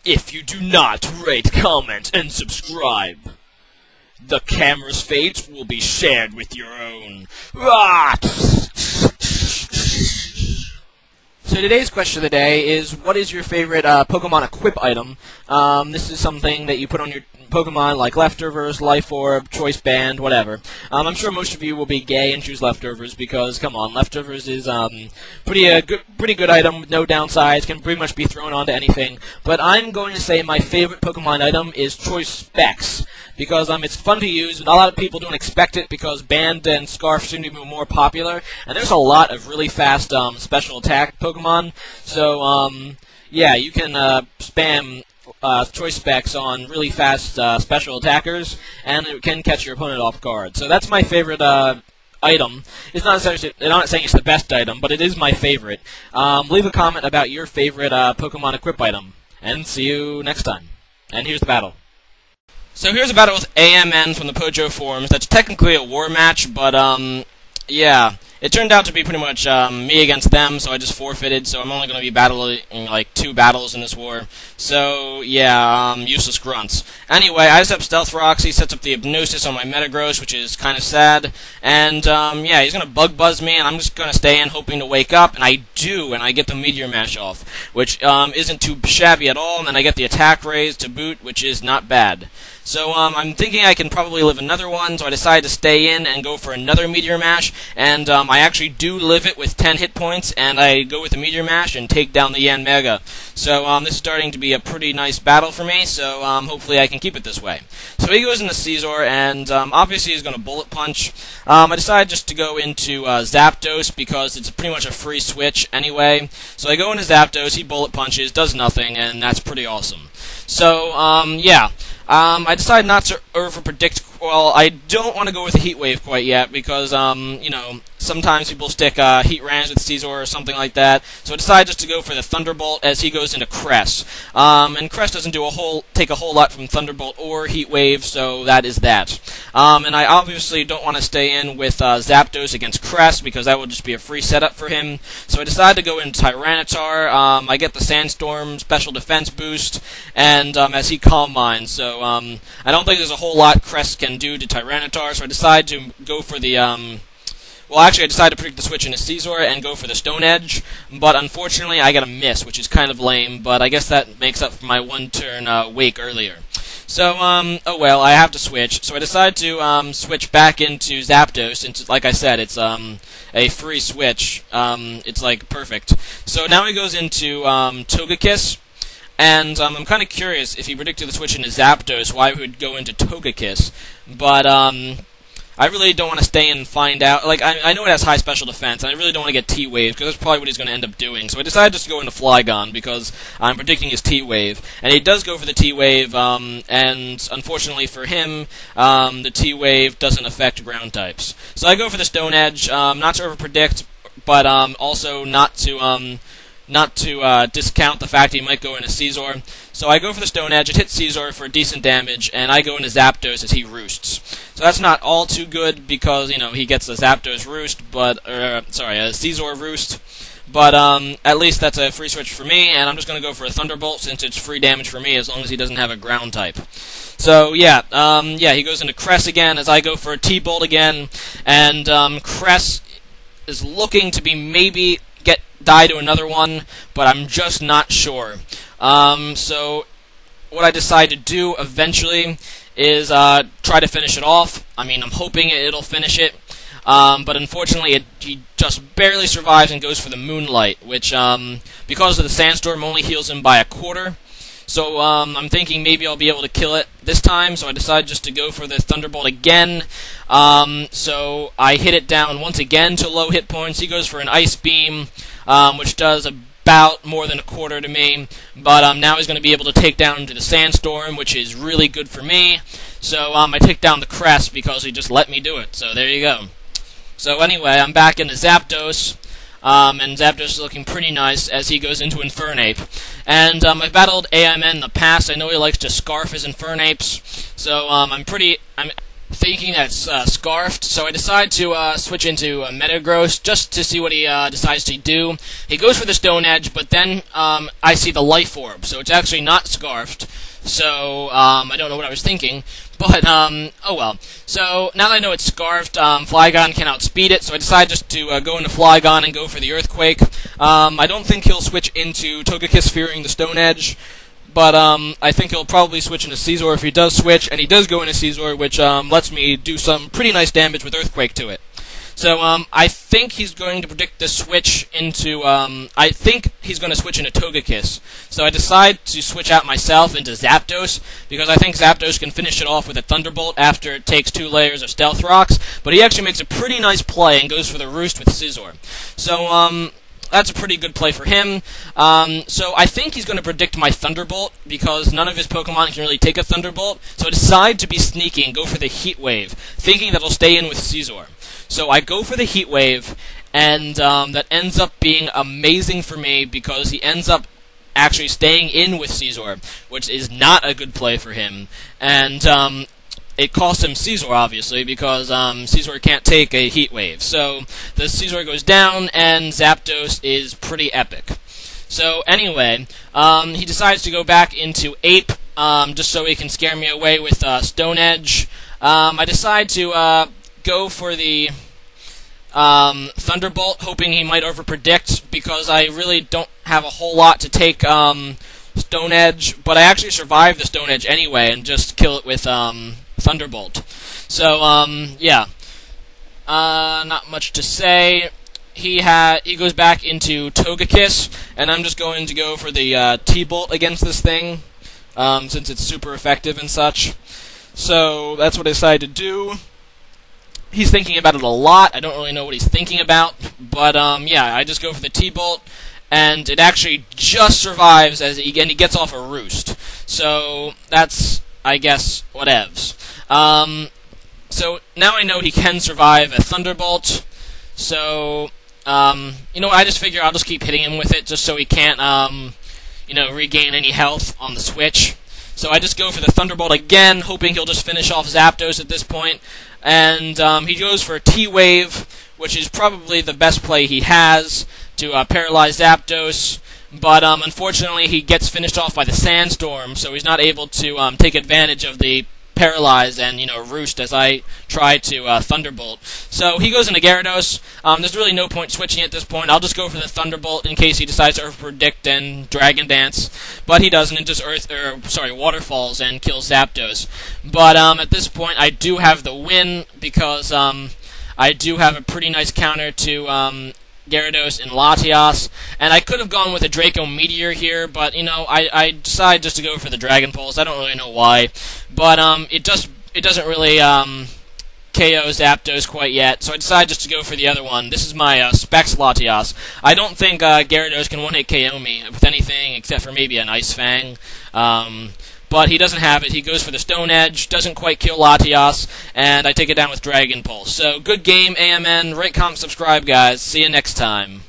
if you do not rate, comment, and subscribe. The camera's fate will be shared with your own. Ah! So today's question of the day is, what is your favorite Pokemon equip item? This is something that you put on your Pokemon, like Leftovers, Life Orb, Choice Band, whatever. I'm sure most of you will be gay and choose Leftovers because, come on, Leftovers is pretty good item with no downsides, can pretty much be thrown onto anything. But I'm going to say my favorite Pokemon item is Choice Specs, because it's fun to use, and a lot of people don't expect it because Band and Scarf seem to be more popular, and there's a lot of really fast special attack Pokemon. So yeah, you can spam Choice Specs on really fast special attackers, and it can catch your opponent off guard. So that's my favorite item. It's not necessarily, I'm not saying it's the best item, but it is my favorite. Leave a comment about your favorite Pokemon equip item, and see you next time. And here's the battle. So here's a battle with AMN from the Pojo forums. That's technically a war match, but yeah. It turned out to be pretty much me against them, so I just forfeited, so I'm only going to be battling like 2 battles in this war. So, yeah, useless grunts. Anyway, I set up Stealth Rocks, he sets up the Hypnosis on my Metagross, which is kind of sad. And, yeah, he's going to Bug Buzz me, and I'm just going to stay in hoping to wake up, and I do, and I get the Meteor Mash off, which isn't too shabby at all, and then I get the attack raise to boot, which is not bad. So, I'm thinking I can probably live another one, so I decided to stay in and go for another Meteor Mash, and I actually do live it with 10 hit points, and I go with the Meteor Mash and take down the Yanmega. So, this is starting to be a pretty nice battle for me, so hopefully I can keep it this way. So he goes into Caesar, and obviously he's going to Bullet Punch. I decided just to go into Zapdos, because it's pretty much a free switch anyway. So I go into Zapdos, he Bullet Punches, does nothing, and that's pretty awesome. So, yeah. I decided not to over-predict. Well, I don't want to go with a Heat Wave quite yet because, you know, sometimes people stick Heat Rams with Caesar or something like that. So I decided just to go for the Thunderbolt as he goes into Cress. And Cress doesn't take a whole lot from Thunderbolt or Heat Wave, so that is that. And I obviously don't want to stay in with Zapdos against Cress because that will just be a free setup for him. So I decided to go into Tyranitar. I get the Sandstorm special defense boost, and as he Calm Mind. So I don't think there's a whole lot Cress can do to Tyranitar, so I decided to go for the, well, actually, I decided to predict the switch into Caesar and go for the Stone Edge, but unfortunately, I got a miss, which is kind of lame, but I guess that makes up for my one-turn wake earlier. So, oh well, I have to switch, so I decided to switch back into Zapdos, since, like I said, it's a free switch. It's, like, perfect. So now he goes into Togekiss. And I'm kind of curious, if he predicted the switch into Zapdos, why he would go into Togekiss. But I really don't want to stay and find out. Like, I know it has high special defense, and I really don't want to get T-Wave, because that's probably what he's going to end up doing. So I decided just to go into Flygon, because I'm predicting his T-Wave. And he does go for the T-Wave, and unfortunately for him, the T-Wave doesn't affect ground types. So I go for the Stone Edge, not to over-predict, but also not to discount the fact he might go into Caesar. So I go for the Stone Edge, it hits Caesar for decent damage, and I go into Zapdos as he roosts. So that's not all too good because, you know, he gets a Zapdos roost, but, a Caesar roost. But, at least that's a free switch for me, and I'm just going to go for a Thunderbolt since it's free damage for me as long as he doesn't have a ground type. So, yeah, yeah, he goes into Cress again as I go for a T-Bolt again, and, Cress is looking to be maybe die to another one, but I'm just not sure. So what I decide to do eventually is try to finish it off. I mean, I'm hoping it'll finish it, but unfortunately he just barely survives and goes for the Moonlight, which because of the Sandstorm only heals him by 1/4. So I'm thinking maybe I'll be able to kill it this time, so I decided just to go for the Thunderbolt again. So I hit it down once again to low hit points. He goes for an Ice Beam, which does about more than 1/4 to me, but now he's going to be able to take down into the Sandstorm, which is really good for me. So I take down the Cress because he just let me do it, so there you go. So anyway, I'm back into Zapdos. And Zapdos is looking pretty nice as he goes into Infernape. And I've battled AMN in the past. I know he likes to scarf his Infernapes, so thinking that it's scarfed, so I decide to switch into Metagross just to see what he decides to do. He goes for the Stone Edge, but then I see the Life Orb, so it's actually not scarfed. So I don't know what I was thinking, but oh well. So now that I know it's scarfed, Flygon can outspeed it, so I decide just to go into Flygon and go for the Earthquake. I don't think he'll switch into Togekiss fearing the Stone Edge. But I think he'll probably switch into Scizor if he does switch, and he does go into Scizor, which lets me do some pretty nice damage with Earthquake to it. So I think he's going to predict the switch into, I think he's going to switch into Togekiss. So I decide to switch out myself into Zapdos, because I think Zapdos can finish it off with a Thunderbolt after it takes 2 layers of Stealth Rocks, but he actually makes a pretty nice play and goes for the Roost with Scizor. So, that's a pretty good play for him. So I think he's going to predict my Thunderbolt, because none of his Pokemon can really take a Thunderbolt. So I decide to be sneaky and go for the Heat Wave, thinking that it'll stay in with Scizor. So I go for the Heat Wave, and that ends up being amazing for me, because he ends up actually staying in with Scizor, which is not a good play for him. And it cost him Scizor, obviously, because Scizor can't take a Heat Wave. So the Scizor goes down, and Zapdos is pretty epic. So anyway, he decides to go back into Ape, just so he can scare me away with Stone Edge. I decide to go for the Thunderbolt, hoping he might overpredict, because I really don't have a whole lot to take Stone Edge, but I actually survive the Stone Edge anyway, and just kill it with Thunderbolt. So, yeah. Not much to say. He goes back into Togekiss, and I'm just going to go for the T-Bolt against this thing, since it's super effective and such. So, that's what I decided to do. He's thinking about it a lot. I don't really know what he's thinking about, but, yeah, I just go for the T-Bolt, and it actually just survives, and he gets off a Roost. So, that's, I guess, whatevs. So now I know he can survive a Thunderbolt. So, you know, I just figure I'll just keep hitting him with it, just so he can't, you know, regain any health on the switch. So I just go for the Thunderbolt again, hoping he'll just finish off Zapdos at this point. And he goes for a T-Wave, which is probably the best play he has to paralyze Zapdos. But unfortunately, he gets finished off by the Sandstorm, so he's not able to take advantage of the Paralyze and, you know, Roost as I try to Thunderbolt. So he goes into Gyarados. There's really no point switching at this point. I'll just go for the Thunderbolt in case he decides to Predict and Dragon Dance, but he doesn't. It just Waterfalls and kills Zapdos. But at this point, I do have the win, because I do have a pretty nice counter to Gyarados and Latias, and I could have gone with a Draco Meteor here, but, you know, I decided just to go for the Dragon Pulse. I don't really know why, but it doesn't really KO Zapdos quite yet, so I decided just to go for the other one. This is my Specs Latias. I don't think Gyarados can one-hit KO me with anything except for maybe an Ice Fang. But he doesn't have it. He goes for the Stone Edge, doesn't quite kill Latias, and I take it down with Dragon Pulse. So, good game, AMN. Rate, comment, subscribe, guys. See you next time.